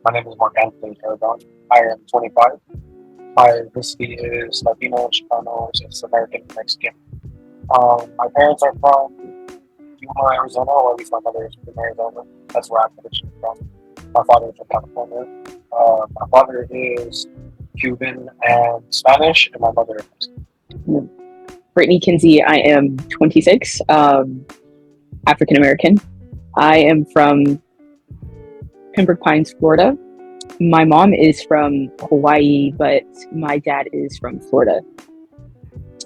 My name is Mark Anthony Aragon. I am 25. My ethnicity is Latino, Chicano, it's American, Mexican. My parents are from Yuma, Arizona, or at least my mother is from Arizona. That's where I'm originally from. My father is from California. My father is Cuban and Spanish, and my mother is Mexican. Brittany Kinsey. I am 26, African American. I am from Pembroke Pines, Florida. My mom is from Hawaii, but my dad is from Florida.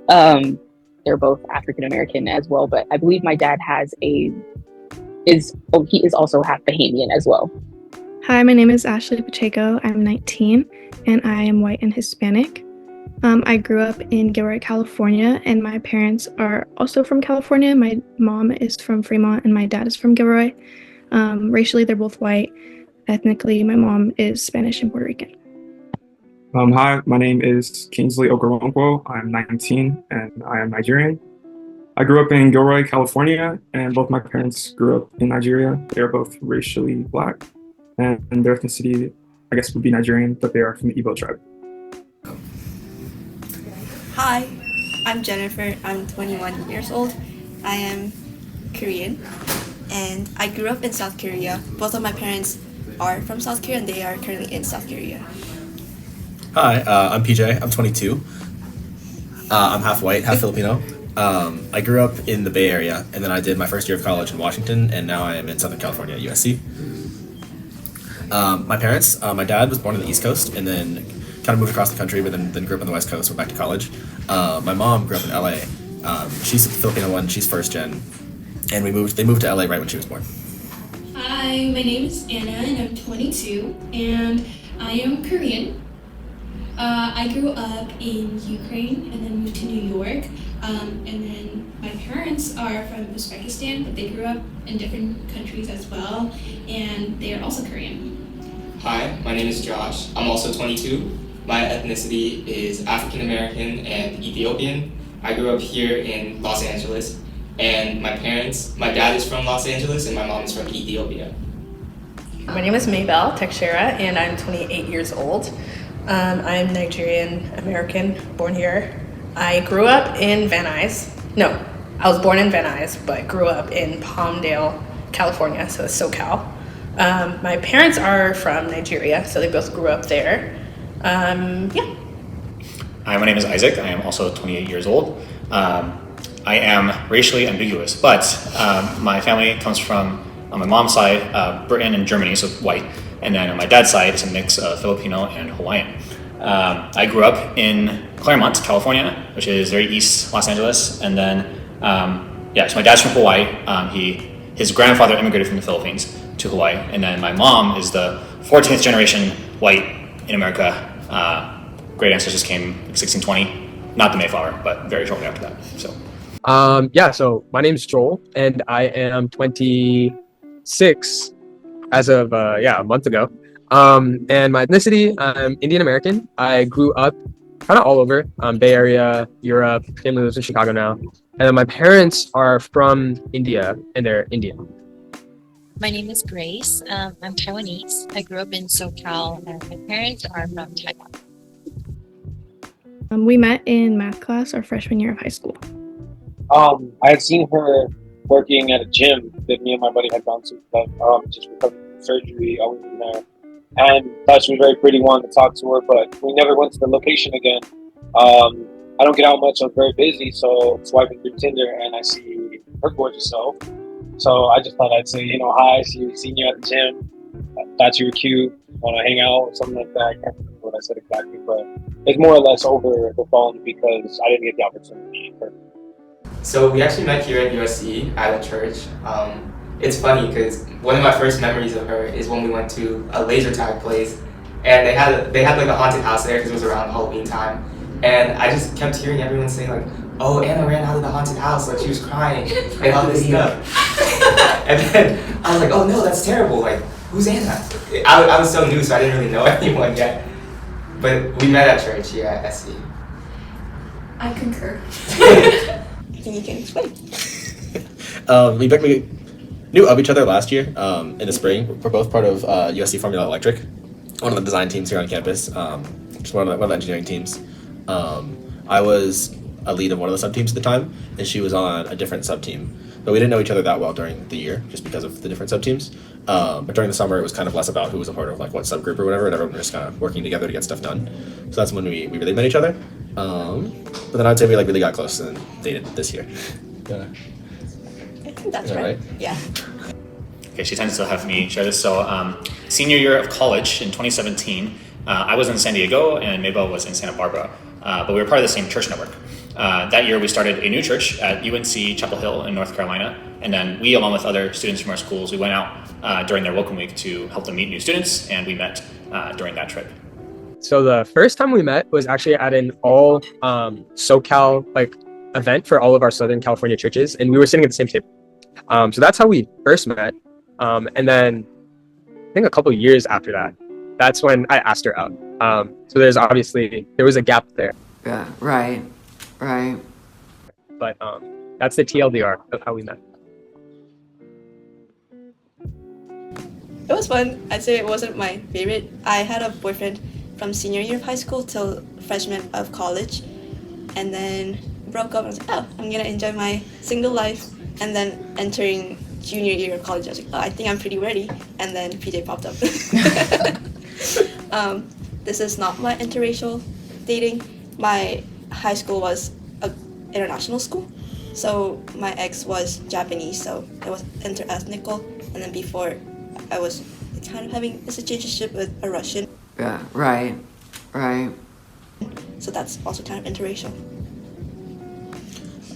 They're both African American as well, but I believe my dad he is also half Bahamian as well. Hi, my name is Ashley Pacheco. I'm 19 and I am white and Hispanic. I grew up in Gilroy, California, and my parents are also from California. My mom is from Fremont and my dad is from Gilroy. Racially, they're both white. Ethnically, my mom is Spanish and Puerto Rican. Hi, my name is Kingsley Okoronkwo. I'm 19 and I am Nigerian. I grew up in Gilroy, California, and both my parents grew up in Nigeria. They are both racially Black, and their ethnicity, I guess, would be Nigerian, but they are from the Igbo tribe. Hi, I'm Jennifer. I'm 21 years old. I am Korean, and I grew up in South Korea. Both of my parents are from South Korea, and they are currently in South Korea. Hi, I'm PJ. I'm 22. I'm half white, half Filipino. I grew up in the Bay Area, and then I did my first year of college in Washington, and now I am in Southern California at USC. My parents, my dad was born on the East Coast, and then kind of moved across the country, but then grew up on the West Coast, went back to college. My mom grew up in LA. She's a Filipino one, she's first gen, and they moved to LA right when she was born. Hi, my name is Anna and I'm 22 and I am Korean. I grew up in Ukraine and then moved to New York. And then my parents are from Uzbekistan, but they grew up in different countries as well, and they are also Korean. Hi, my name is Josh. I'm also 22. My ethnicity is African American and Ethiopian. I grew up here in Los Angeles, and my dad is from Los Angeles and my mom is from Ethiopia. My name is Maybelle Texera and I'm 28 years old. I'm Nigerian American, born here. I grew up in Van Nuys. No, I was born in Van Nuys, but grew up in Palmdale, California, so it's SoCal. My parents are from Nigeria, so they both grew up there. Yeah. Hi, my name is Isaac. I am also 28 years old. I am racially ambiguous, but my family comes from, on my mom's side, Britain and Germany, so white. And then on my dad's side, it's a mix of Filipino and Hawaiian. I grew up in Claremont, California, which is very east Los Angeles. And then, so my dad's from Hawaii. His grandfather immigrated from the Philippines to Hawaii. And then my mom is the 14th generation white in America. Great ancestors came in 1620, not the Mayflower, but very shortly after that. So so my name's Joel and I am 26 as of a month ago. And my ethnicity, I'm Indian American. I grew up kind of all over, Bay Area, Europe, family lives in Chicago now. And then my parents are from India and they're Indian. My name is Grace. I'm Taiwanese. I grew up in SoCal and my parents are from Taiwan. We met in math class our freshman year of high school. I had seen her working at a gym that me and my buddy had gone to, just recovered from surgery. I was in there and thought she was very pretty, wanted to talk to her, but we never went to the location again. I don't get out much, I was very busy, so swiping through Tinder and I see her gorgeous self. So I just thought I'd say, hi, seen you at the gym. I thought you were cute, want to hang out or something like that. I can't remember what I said exactly, but it's more or less over the phone because I didn't get the opportunity in person. So we actually met here at USC at a church. It's funny because one of my first memories of her is when we went to a laser tag place, and they had like a haunted house there because it was around Halloween time, and I just kept hearing everyone say like, "Oh, Anna ran out of the haunted house, like she was crying and all this stuff," and then I was like, "Oh no, that's terrible! Like, who's Anna?" I was so new, so I didn't really know anyone yet, but we met at church here at SC. I concur. I think you can explain. We knew of each other last year in the spring. We're both part of USC Formula Electric. one of the design teams here on campus, just one of the engineering teams. I was a lead of one of the sub teams at the time, and she was on a different sub team. But we didn't know each other that well during the year, just because of the different sub teams. But during the summer, it was kind of less about who was a part of like what subgroup or whatever, and everyone was just kind of working together to get stuff done. So that's when we really met each other. But then I'd say we like really got close and dated this year. Yeah. I think that's right. Yeah. Okay, she tends to have me share this. So, senior year of college in 2017, I was in San Diego and Mabel was in Santa Barbara, but we were part of the same church network. That year, we started a new church at UNC Chapel Hill in North Carolina, and then we, along with other students from our schools, we went out during their welcome week to help them meet new students, and we met during that trip. So the first time we met was actually at an all SoCal like event for all of our Southern California churches, and we were sitting at the same table. So that's how we first met. And then I think a couple of years after that, that's when I asked her out. So there was a gap there. Yeah, right. But that's the TLDR of how we met. It was fun. I'd say it wasn't my favorite. I had a boyfriend from senior year of high school till freshman of college, and then broke up. I was like, oh, I'm gonna enjoy my single life. And then entering junior year of college, I was like, oh, I think I'm pretty ready. And then PJ popped up. This is not my interracial dating. My high school was an international school. So my ex was Japanese, so it was interethnical. And then before, I was kind of having a situationship with a Russian. Yeah, right. So that's also kind of interracial.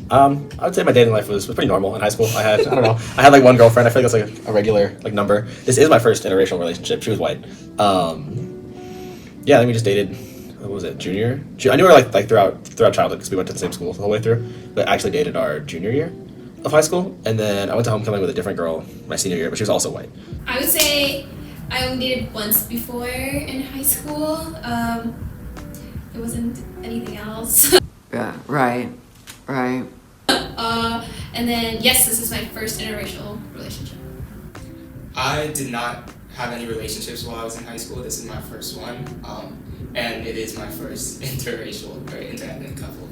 I would say my dating life was pretty normal in high school. I had like one girlfriend. I feel like that's like a regular like number. This is my first interracial relationship. She was white. Yeah, then we just dated. What was it? Junior? I knew her like throughout childhood because we went to the same school the whole way through. But actually dated our junior year of high school, and then I went to homecoming with a different girl my senior year, but she was also white. I would say I only dated once before in high school. It wasn't anything else. Yeah, right. And then, yes, this is my first interracial relationship. I did not have any relationships while I was in high school. This is my first one, and it is my first interracial or interethnic couple.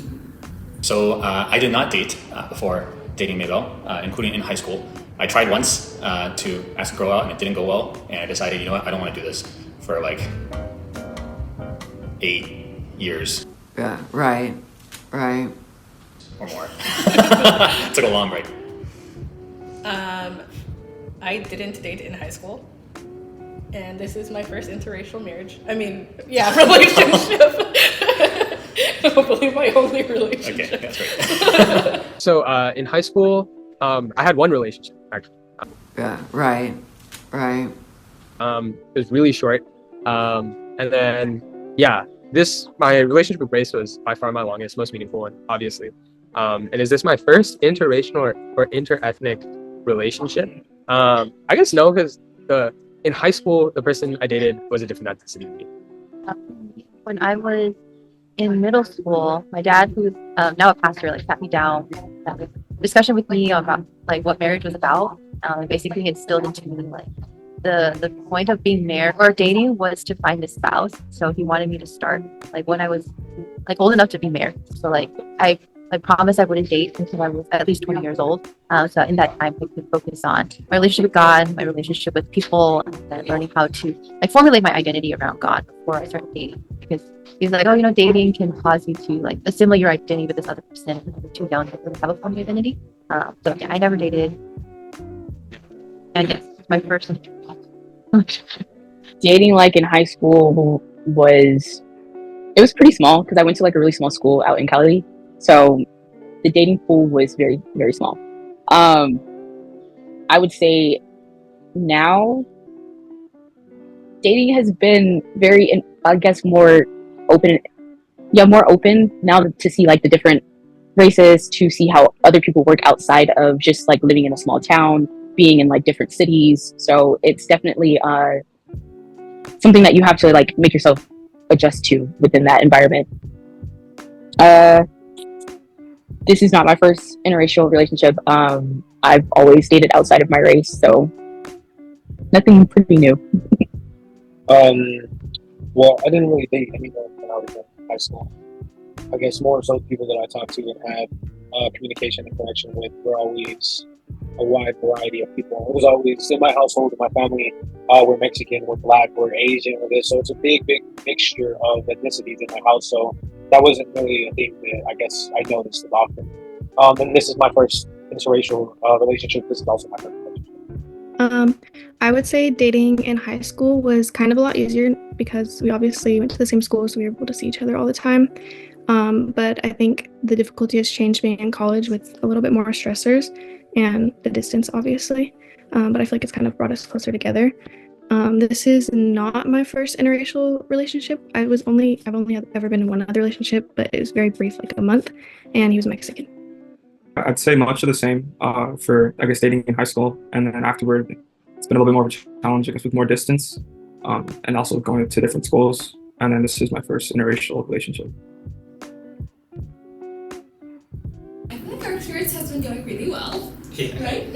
So I did not date before dating Mabel, including in high school. I tried once to ask a girl out and it didn't go well, and I decided, you know what, I don't want to do this for like 8 years. Yeah, right. Or more. Took a long break. I didn't date in high school, and this is my first interracial marriage. I mean, yeah, relationship. Hopefully my only relationship. Okay, that's right. So in high school, I had one relationship actually. Yeah, right. It was really short. And then, yeah, my relationship with Grace was by far my longest, most meaningful one, obviously. And is this my first interracial or interethnic relationship? I guess no, because in high school, the person I dated was a different ethnicity than me. When I was in middle school, my dad, who's now a pastor, like sat me down, had a discussion with me about like what marriage was about. Basically instilled into me like the point of being married or dating was to find a spouse. So he wanted me to start like when I was like old enough to be married. So like I promised I wouldn't date until I was at least 20 years old. So in that time, I could focus on my relationship with God, my relationship with people, and then learning how to like formulate my identity around God before I started dating. Because he's like, oh, you know, dating can cause you to like assimilate your identity with this other person when you're too young to really have a formal identity. So yeah, I never dated. And yes, my first dating like in high school was pretty small because I went to like a really small school out in Cali. So the dating pool was very, very small. I would say now dating has been very, I guess, more open. Yeah, more open now to see like the different races, to see how other people work outside of just like living in a small town, being in like different cities. So it's definitely something that you have to like make yourself adjust to within that environment. This is not my first interracial relationship. I've always dated outside of my race, so nothing pretty new. Well, I didn't really date anyone when I was in high school. I guess more so people that I talked to and had communication and connection with were always a wide variety of people. It was always in my household, in my family, we're Mexican, we're Black, we're Asian, we're this. So it's a big mixture of ethnicities in my house. So that wasn't really a thing that I guess I noticed often. And this is my first interracial relationship. This is also my first relationship. I would say dating in high school was kind of a lot easier because we obviously went to the same school, so we were able to see each other all the time. But I think the difficulty has changed being in college with a little bit more stressors and the distance, obviously. But I feel like it's kind of brought us closer together. This is not my first interracial relationship. I've only ever been in one other relationship, but it was very brief, like a month, and he was Mexican. I'd say much of the same for, I guess, dating in high school. And then afterward, it's been a little bit more of a challenge, I guess, with more distance and also going to different schools. And then this is my first interracial relationship. I feel like our experience has been going really well, Yeah. right?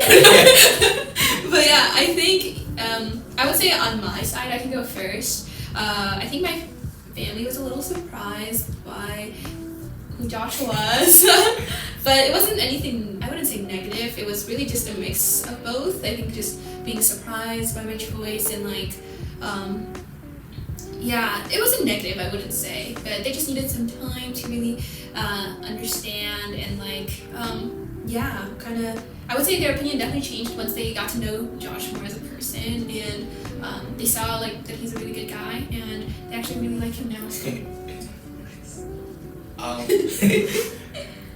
But yeah, I think, I would say on my side, I can go first. I think my family was a little surprised by who Josh was, but it wasn't anything, I wouldn't say negative. It was really just a mix of both. I think just being surprised by my choice and like, yeah, it wasn't negative, I wouldn't say, but they just needed some time to really understand and like, yeah, kind of, I would say their opinion definitely changed once they got to know Josh more as a person, and they saw like that he's a really good guy, and they actually really like him now. So.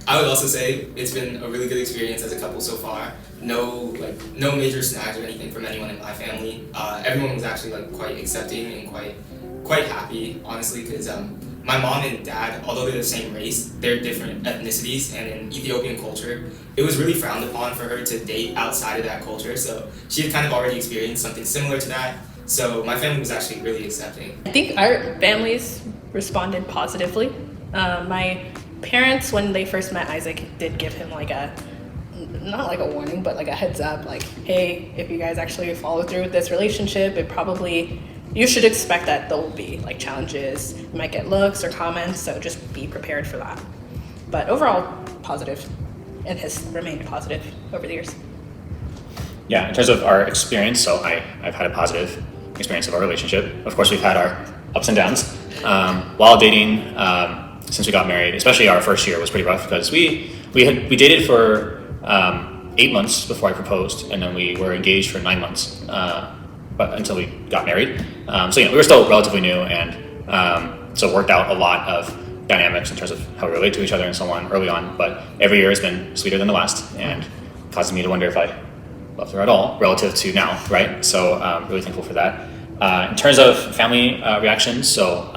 I would also say it's been a really good experience as a couple so far. No major snags or anything from anyone in my family. Everyone was actually like quite accepting and quite happy, honestly, because my mom and dad, although they're the same race, they're different ethnicities, and in Ethiopian culture, it was really frowned upon for her to date outside of that culture. So she had kind of already experienced something similar to that. So my family was actually really accepting. I think our families responded positively. My parents, when they first met Isaac, did give him like not like a warning, but like a heads up, like, hey, if you guys actually follow through with this relationship, you should expect that there will be like challenges. You might get looks or comments, so just be prepared for that. But overall, positive, and has remained positive over the years. Yeah, in terms of our experience, so I've had a positive experience of our relationship. Of course, we've had our ups and downs. While dating, since we got married, especially our first year was pretty rough because we dated for 8 months before I proposed, and then we were engaged for 9 months, but until we got married. So we were still relatively new, and so it worked out a lot of dynamics in terms of how we relate to each other and so on early on. But every year has been sweeter than the last, and causes me to wonder if I loved her at all relative to now, right? So really thankful for that. In terms of family reactions, so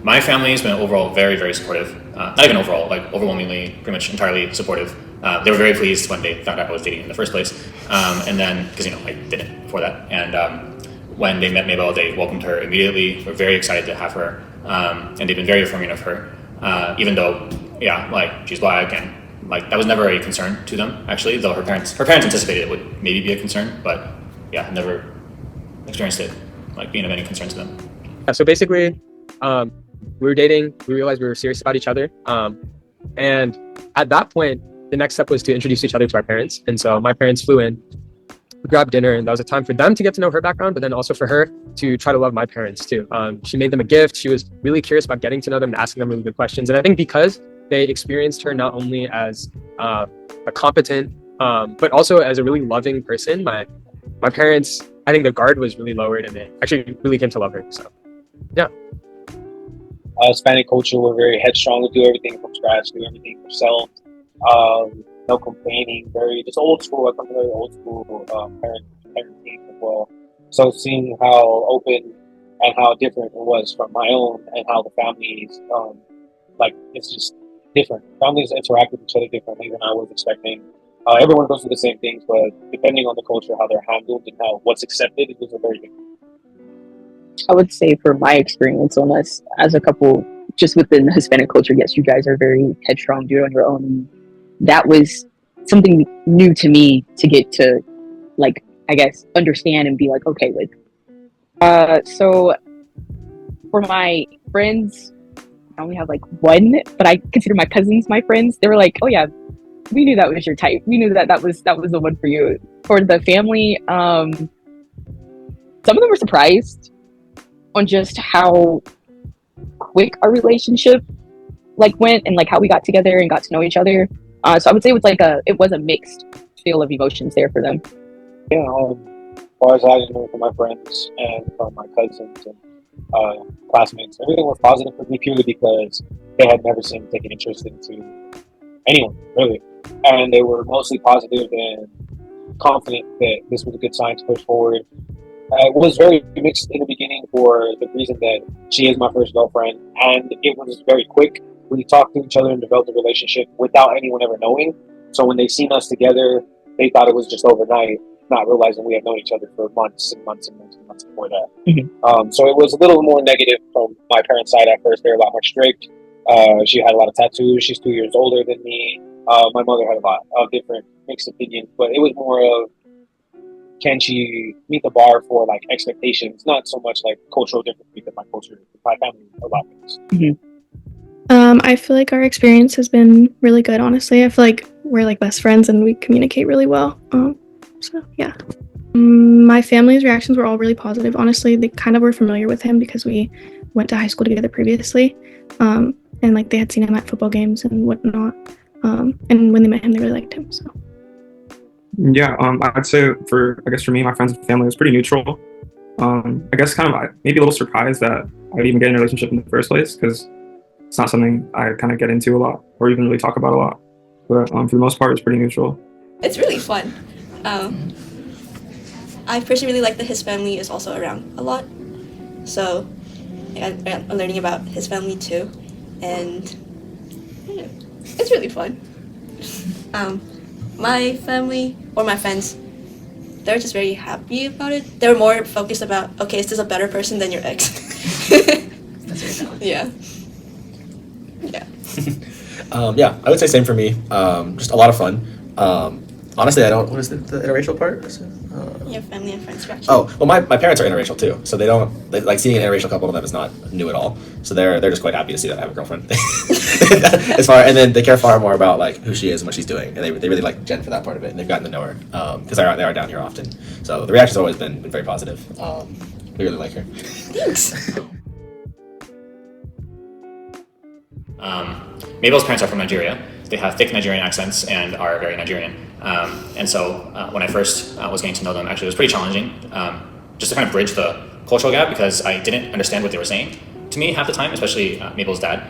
my family has been overall very, very supportive. Not even overall, like overwhelmingly, pretty much entirely supportive. They were very pleased when they found out I was dating in the first place. And then, because I didn't before that. And when they met Mabel, they welcomed her immediately. We're very excited to have her. And they've been very affirming of her. Even though, she's Black, and that was never a concern to them, actually, though her parents anticipated it would maybe be a concern, but never experienced it being of any concern to them. Yeah, so basically, we were dating, we realized we were serious about each other. And at that point, the next step was to introduce each other to our parents. And so my parents flew in, we grabbed dinner, and that was a time for them to get to know her background, but then also for her to try to love my parents too. She made them a gift. She was really curious about getting to know them and asking them really good questions. And I think because they experienced her not only as a competent, but also as a really loving person, my parents, I think the guard was really lowered, and they actually really came to love her. So, yeah. Hispanic culture, we're very headstrong. We do everything from scratch, do everything ourselves. No complaining, very just old school. I come from very old school parenting as well. So seeing how open and how different it was from my own, and how the families, it's just different. Families interact with each other differently than I was expecting. Everyone goes through the same things, but depending on the culture, how they're handled and what's accepted, it was very different. I would say for my experience on us as a couple, just within the Hispanic culture, yes, you guys are very headstrong, do it on your own. And that was something new to me to get to, I guess, understand and be okay with. So for my friends, I only have like one, but I consider my cousins my friends. They were like, "Oh yeah, we knew that was your type. We knew that was the one for you." For the family, some of them were surprised on just how quick our relationship like went and like how we got together and got to know each other. So I would say it was a mixed feel of emotions there for them. Yeah, as far as I know from my friends and from my cousins and classmates, everything was positive for me purely because they had never seen me take an interest into anyone, really. And they were mostly positive and confident that this was a good sign to push forward. It was very mixed in the beginning for the reason that she is my first girlfriend, and it was very quick. We talked to each other and developed a relationship without anyone ever knowing. So when they seen us together, they thought it was just overnight, not realizing we had known each other for months and months and months and months before that. Mm-hmm. So it was a little more negative from my parents' side at first. They were a lot more strict. She had a lot of tattoos. She's 2 years older than me. My mother had a lot of different mixed opinions, but it was more of, can she meet the bar for like expectations, not so much like cultural difference, because my family a lot of things. Mm-hmm. I feel like our experience has been really good, honestly. I feel like we're like best friends and we communicate really well. So yeah. My family's reactions were all really positive. Honestly, they kind of were familiar with him because we went to high school together previously. And like they had seen him at football games and whatnot. And when they met him, they really liked him. So Yeah, I'd say for me, my friends and family was pretty neutral. I guess kind of maybe a little surprised that I would even get in a relationship in the first place, because it's not something I kind of get into a lot or even really talk about a lot. But for the most part, it's pretty neutral. It's really fun. I personally really like that his family is also around a lot. So I'm learning about his family too. And yeah, it's really fun. My family or my friends, they're just very happy about it. They're more focused about, okay, is this a better person than your ex? Yeah. Yeah. Yeah, I would say same for me. Just a lot of fun. Honestly, I don't. What is the interracial part? Your family and friends reaction. Oh, well, my parents are interracial too, so they like seeing an interracial couple of them is not new at all. So they're just quite happy to see that I have a girlfriend. And then they care far more about like who she is and what she's doing, and they really like Jen for that part of it, and they've gotten to know her because they are down here often. So the reaction's always been very positive. We really like her. Thanks. Mabel's parents are from Nigeria. They have thick Nigerian accents and are very Nigerian. And so when I first was getting to know them, actually it was pretty challenging just to kind of bridge the cultural gap, because I didn't understand what they were saying to me half the time, especially Mabel's dad,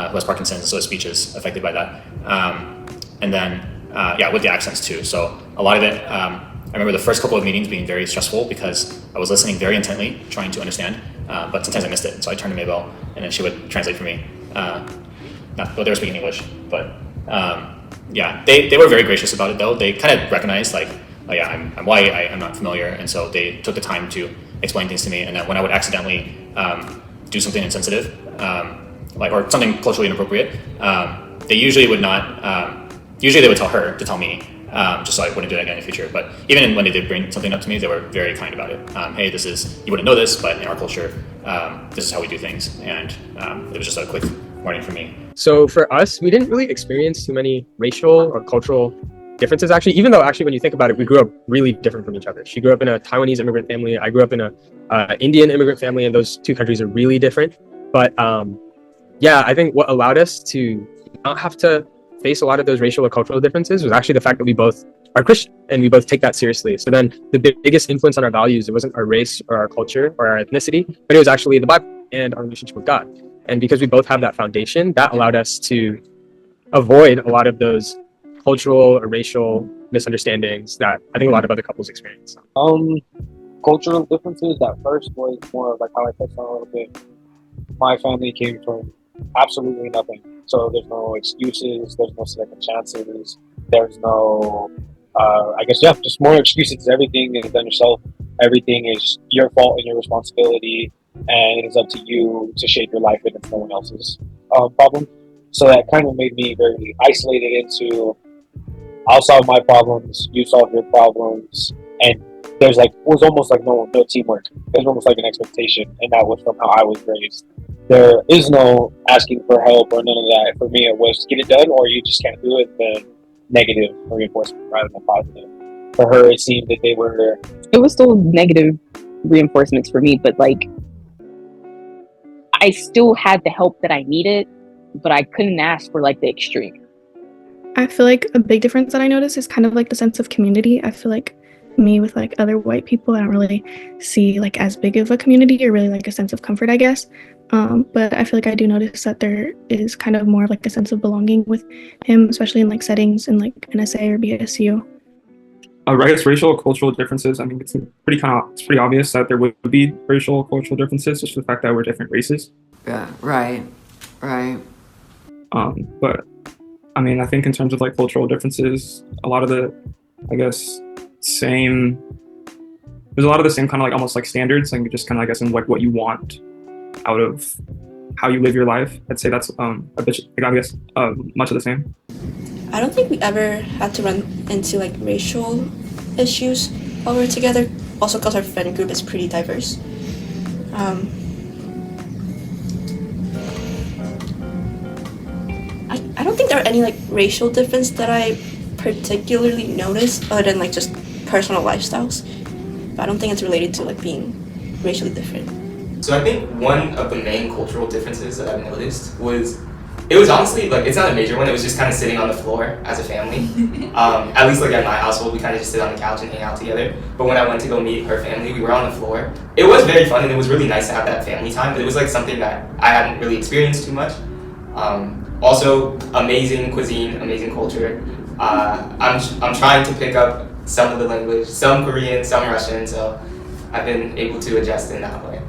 who has Parkinson's, so his speech is affected by that. And then, with the accents too. So a lot of it, I remember the first couple of meetings being very stressful because I was listening very intently, trying to understand, but sometimes I missed it. So I turned to Mabel and then she would translate for me. They were speaking English, but they were very gracious about it though. They kind of recognized like, oh yeah, I'm white, I'm not familiar, and so they took the time to explain things to me. And then when I would accidentally do something insensitive, or something culturally inappropriate, they usually would not. Usually they would tell her to tell me, just so I wouldn't do that again in the future. But even when they did bring something up to me, they were very kind about it. Hey, you wouldn't know this, but in our culture, this is how we do things. And it was just a quick warning for me. So for us, we didn't really experience too many racial or cultural differences, actually, even though when you think about it, we grew up really different from each other. She grew up in a Taiwanese immigrant family. I grew up in a Indian immigrant family, and those two countries are really different. But I think what allowed us to not have to face a lot of those racial or cultural differences was actually the fact that we both are Christian and we both take that seriously. So then the biggest influence on our values, it wasn't our race or our culture or our ethnicity, but it was actually the Bible and our relationship with God. And because we both have that foundation, that allowed us to avoid a lot of those cultural or racial misunderstandings that I think a lot of other couples experience. Cultural differences at first was more of like how I touched on a little bit. My family came from absolutely nothing. So there's no excuses, there's no second chances, there's no, just more excuses. Everything is done yourself. Everything is your fault and your responsibility, and it is up to you to shape your life, and it's no one else's problem. So that kind of made me very isolated into, I'll solve my problems, you solve your problems, and there's like was almost like no teamwork. There's almost like an expectation, and that was from how I was raised. There is no asking for help or none of that. For me, it was get it done, or you just can't do it. Then negative reinforcement rather than positive. For her, it seemed that it was still negative reinforcements for me, but like I still had the help that I needed, but I couldn't ask for like the extreme. I feel like a big difference that I noticed is kind of like the sense of community. I feel like me with like other white people, I don't really see like as big of a community or really like a sense of comfort, I guess. But I feel like I do notice that there is kind of more of like a sense of belonging with him, especially in like settings in like NSA or BSU. I guess racial cultural differences. I mean, it's pretty obvious that there would be racial cultural differences, just for the fact that we're different races. Yeah, right. But I mean, I think in terms of like cultural differences, a lot of the, I guess, there's a lot of the same kind of like almost like standards, like just kind of I guess in like what you want out of how you live your life. I'd say that's a bit, I guess, much of the same. I don't think we ever had to run into like racial issues while we were together. Also, because our friend group is pretty diverse. I don't think there are any like racial difference that I particularly noticed, other than like just personal lifestyles. But I don't think it's related to like being racially different. So I think one of the main cultural differences that I've noticed was, it was honestly like, it's not a major one, it was just kind of sitting on the floor as a family. At least like at my household, we kind of just sit on the couch and hang out together. But when I went to go meet her family, we were on the floor. It was very fun and it was really nice to have that family time, but it was like something that I hadn't really experienced too much. Also, amazing cuisine, amazing culture. I'm trying to pick up some of the language, some Korean, some Russian, so I've been able to adjust in that way.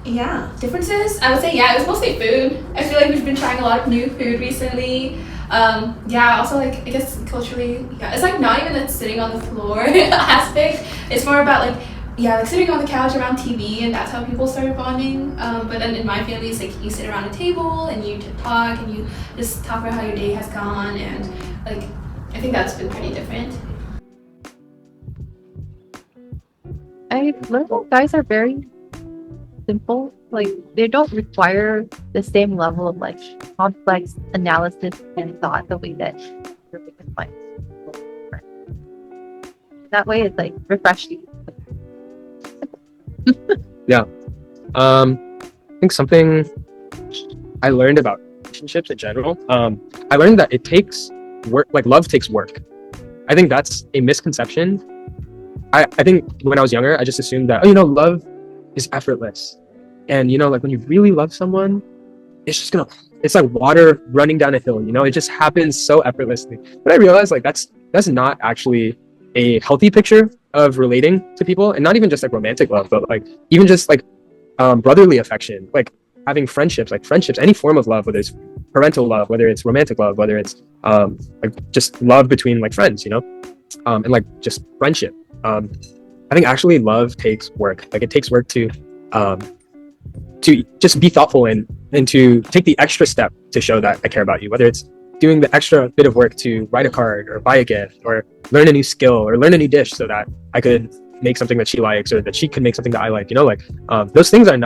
Yeah, differences? I would say, yeah, it was mostly food. I feel like we've been trying a lot of new food recently. Yeah, also like, I guess culturally, yeah, it's like not even that sitting on the floor aspect. It's more about like, yeah, like sitting on the couch around TV, and that's how people start bonding. But then in my family, it's like you sit around a table and you talk and you just talk about how your day has gone, and like, I think that's been pretty different. I learned that guys are very simple. Like, they don't require the same level of like complex analysis and thought the way that European minds. That way, it's like refreshing. Yeah. I think something I learned about relationships in general, I learned that it takes work, like love takes work. I think that's a misconception. I think when I was younger, I just assumed that, love is effortless. And, like when you really love someone, it's like water running down a hill, it just happens so effortlessly. But I realized like that's not actually a healthy picture of relating to people, and not even just like romantic love, but like even just like brotherly affection, like having friendships, any form of love, whether it's parental love, whether it's romantic love, whether it's like just love between like friends, and like just friendship. I think actually love takes work. Like it takes work to just be thoughtful and to take the extra step to show that I care about you, whether it's doing the extra bit of work to write a card or buy a gift or learn a new skill or learn a new dish so that I could make something that she likes or that she can make something that I like, those things they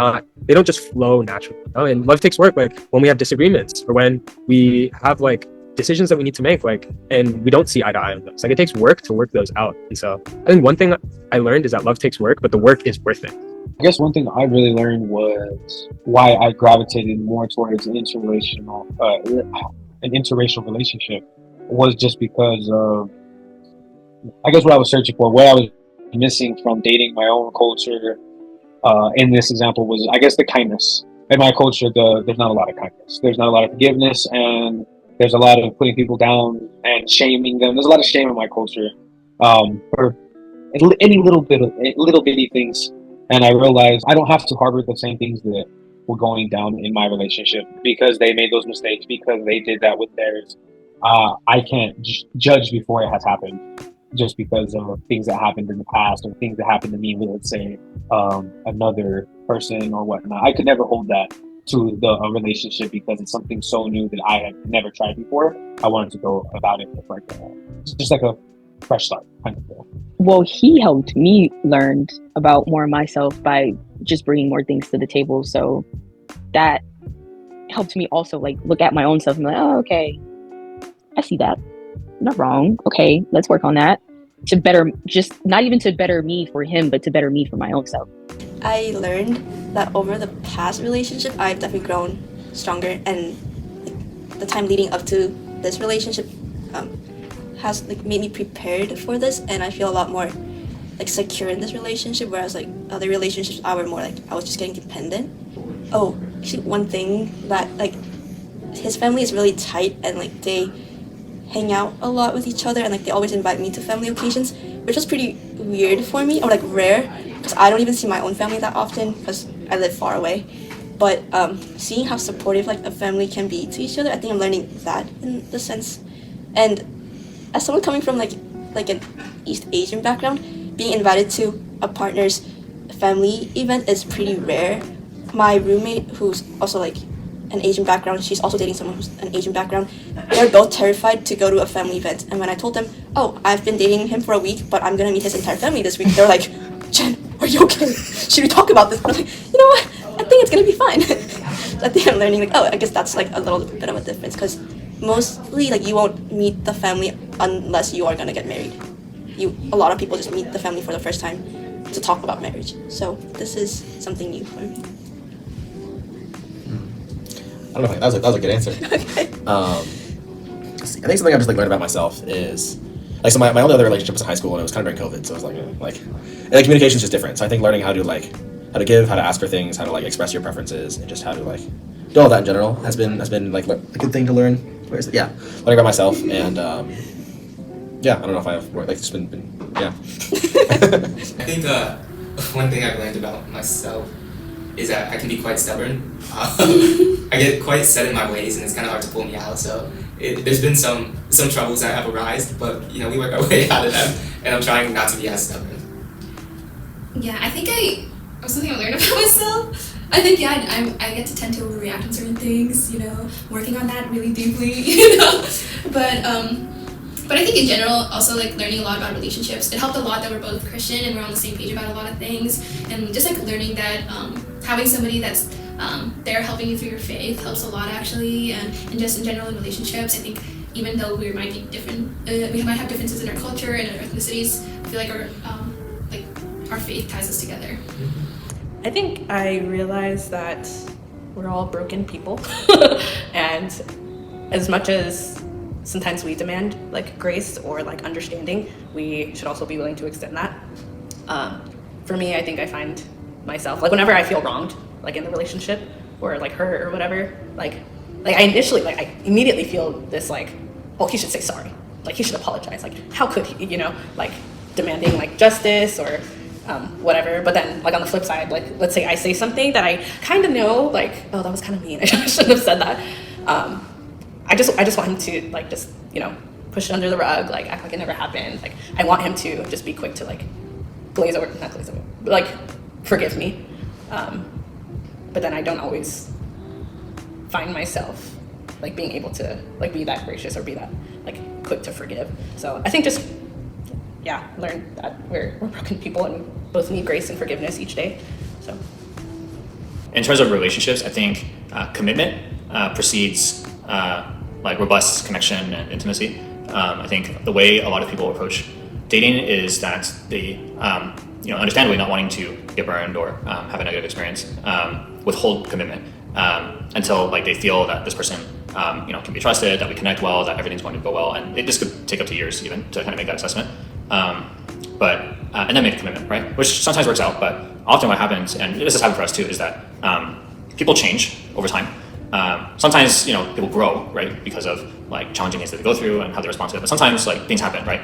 don't just flow naturally. And love takes work, like when we have disagreements or when we have like decisions that we need to make, like, and we don't see eye to eye on those. Like it takes work to work those out. And so I think one thing I learned is that love takes work, but the work is worth it. I guess one thing I really learned was why I gravitated more towards an interracial relationship was just because of, I guess, what I was searching for, what I was missing from dating my own culture. In this example was, I guess, the kindness. In my culture, there's not a lot of kindness. There's not a lot of forgiveness, and there's a lot of putting people down and shaming them. There's a lot of shame in my culture for any little bitty things. And I realized I don't have to harbor the same things that were going down in my relationship because they made those mistakes, because they did that with theirs. I can't judge before it has happened just because of things that happened in the past or things that happened to me with, let's say, another person or whatnot. I could never hold that to a relationship because it's something so new that I had never tried before. I wanted to go about it with like just like fresh start kind of deal? Well, he helped me learn about more of myself by just bringing more things to the table. So that helped me also like look at my own self and be like, oh, okay, I see that. I'm not wrong. Okay, let's work on that to better, just not even to better me for him, but to better me for my own self. I learned that over the past relationship, I've definitely grown stronger, and the time leading up to this relationship has like made me prepared for this, and I feel a lot more like secure in this relationship, whereas like other relationships I were more like I was just getting dependent. Oh, actually one thing that like his family is really tight, and like they hang out a lot with each other, and like they always invite me to family occasions, which was pretty weird for me, or like rare, because I don't even see my own family that often because I live far away. But seeing how supportive like a family can be to each other, I think I'm learning that in the sense. And as someone coming from like an East Asian background, being invited to a partner's family event is pretty rare. My roommate, who's also like an Asian background, she's also dating someone who's an Asian background. They're both terrified to go to a family event. And when I told them, oh, I've been dating him for a week, but I'm gonna meet his entire family this week, they're like, Jen, are you okay? Should we talk about this? And I'm like, you know what? I think it's gonna be fine. I think I'm learning like, oh, I guess that's like a little bit of a difference, because mostly like you won't meet the family unless you are gonna get married. A lot of people just meet the family for the first time to talk about marriage. So this is something new for me. I don't know. That was a good answer. Okay. I think something I've just like learned about myself is like, so my only other relationship was in high school, and it was kind of during COVID, so it was like and communication is just different. So I think learning how to give, how to ask for things, how to like express your preferences, and just how to like do all that in general has been like a good thing to learn. Where is it? Yeah, learning about myself, and yeah, I don't know if I have like it's been yeah. I think one thing I've learned about myself is that I can be quite stubborn. I get quite set in my ways, and it's kind of hard to pull me out. So there's been some troubles that have arisen, but you know, we work our way out of them, and I'm trying not to be as stubborn. Yeah, I think something I learned about myself. I think I get to tend to overreact on certain things, you know, working on that really deeply, you know. But I think in general, also like learning a lot about relationships. It helped a lot that we're both Christian and we're on the same page about a lot of things, and just like learning that having somebody that's there helping you through your faith helps a lot actually, and just in general in relationships. I think even though we might be different, we might have differences in our culture and our ethnicities, I feel like our faith ties us together. I think I realized that we're all broken people, and as much as sometimes we demand like grace or like understanding, we should also be willing to extend that. For me, I think I find myself like whenever I feel wronged, like in the relationship or like hurt or whatever, like I immediately feel this like, oh, he should say sorry, like he should apologize, like how could he, you know, like demanding like justice or whatever. But then like on the flip side, like let's say I say something that I kind of know like, oh, that was kind of mean, I shouldn't have said that. I just want him to like just, you know, push it under the rug, like act like it never happened. Like I want him to just be quick to like not glaze over, but like forgive me. But then I don't always find myself like being able to like be that gracious or be that like quick to forgive. So I think just learn that we're broken people and both need grace and forgiveness each day. So in terms of relationships, I think commitment precedes like robust connection and intimacy. I think the way a lot of people approach dating is that they, understandably not wanting to get burned or have a negative experience, withhold commitment until like they feel that this person, can be trusted, that we connect well, that everything's going to go well, and this could take up to years even to kind of make that assessment. And then make a commitment, right? Which sometimes works out, but often what happens, and this has happened for us too, is that people change over time. Sometimes, people grow, right, because of like challenging things that they go through and how they respond to it. But sometimes like things happen, right?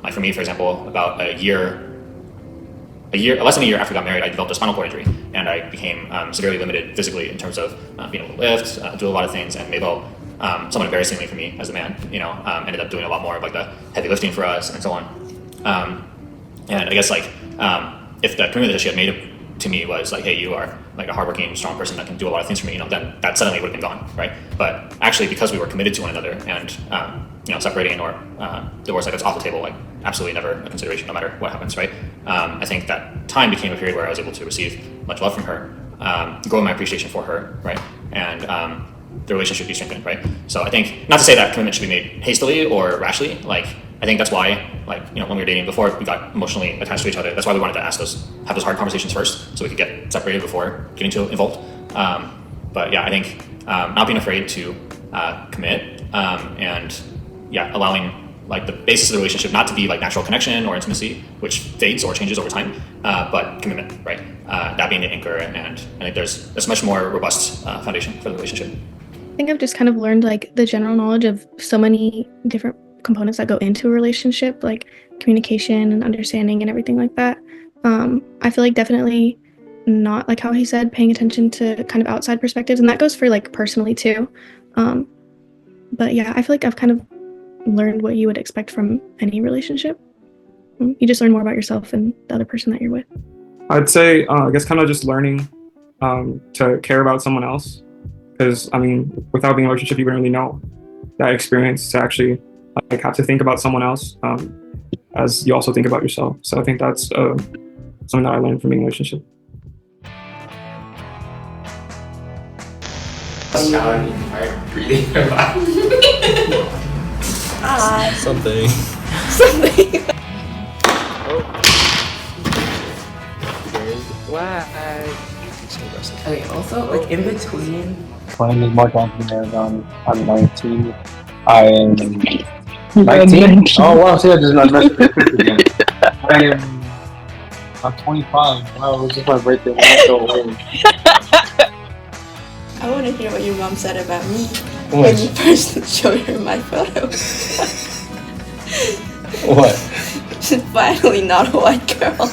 Like for me, for example, about less than a year after I got married, I developed a spinal cord injury, and I became severely limited physically in terms of being able to lift, do a lot of things. And Mabel, somewhat embarrassingly for me as a man, ended up doing a lot more of like the heavy lifting for us and so on. And I guess like if the commitment that she had made to me was like, hey, you are like a hardworking, strong person that can do a lot of things for me, then that suddenly would have been gone, right? But actually, because we were committed to one another, and separating or divorce, like, it's off the table, like, absolutely never a consideration, no matter what happens, right? I think that time became a period where I was able to receive much love from her, grow my appreciation for her, right? And the relationship be strengthened, right? So I think, not to say that commitment should be made hastily or rashly, like, I think that's why, like, when we were dating before, we got emotionally attached to each other. That's why we wanted to have those hard conversations first, so we could get separated before getting too involved. But yeah, I think not being afraid to commit, and yeah, allowing, like, the basis of the relationship not to be like natural connection or intimacy, which fades or changes over time, but commitment, right? That being the anchor, and I think there's a much more robust foundation for the relationship. I think I've just kind of learned, like, the general knowledge of so many different components that go into a relationship, like communication and understanding and everything like that. I feel like definitely not, like how he said, paying attention to kind of outside perspectives, and that goes for, like, personally too. But yeah, I feel like I've kind of learned what you would expect from any relationship. You just learn more about yourself and the other person that you're with. I'd say, I guess, kind of just learning to care about someone else. Because, I mean, without being in a relationship, you wouldn't really know that experience to actually, like, have to think about someone else as you also think about yourself. So I think that's something that I learned from being in a relationship. Breathing. Something. Okay, also, like, in between. My name is Mark Anthony Aragon. I'm 19. I am 19? Oh, wow, see, I just not messed with again. I'm 25. Wow, it was just my birthday. I'm so old. I want to hear what your mom said about me when you first showed her my photo. What? She's finally not a white girl.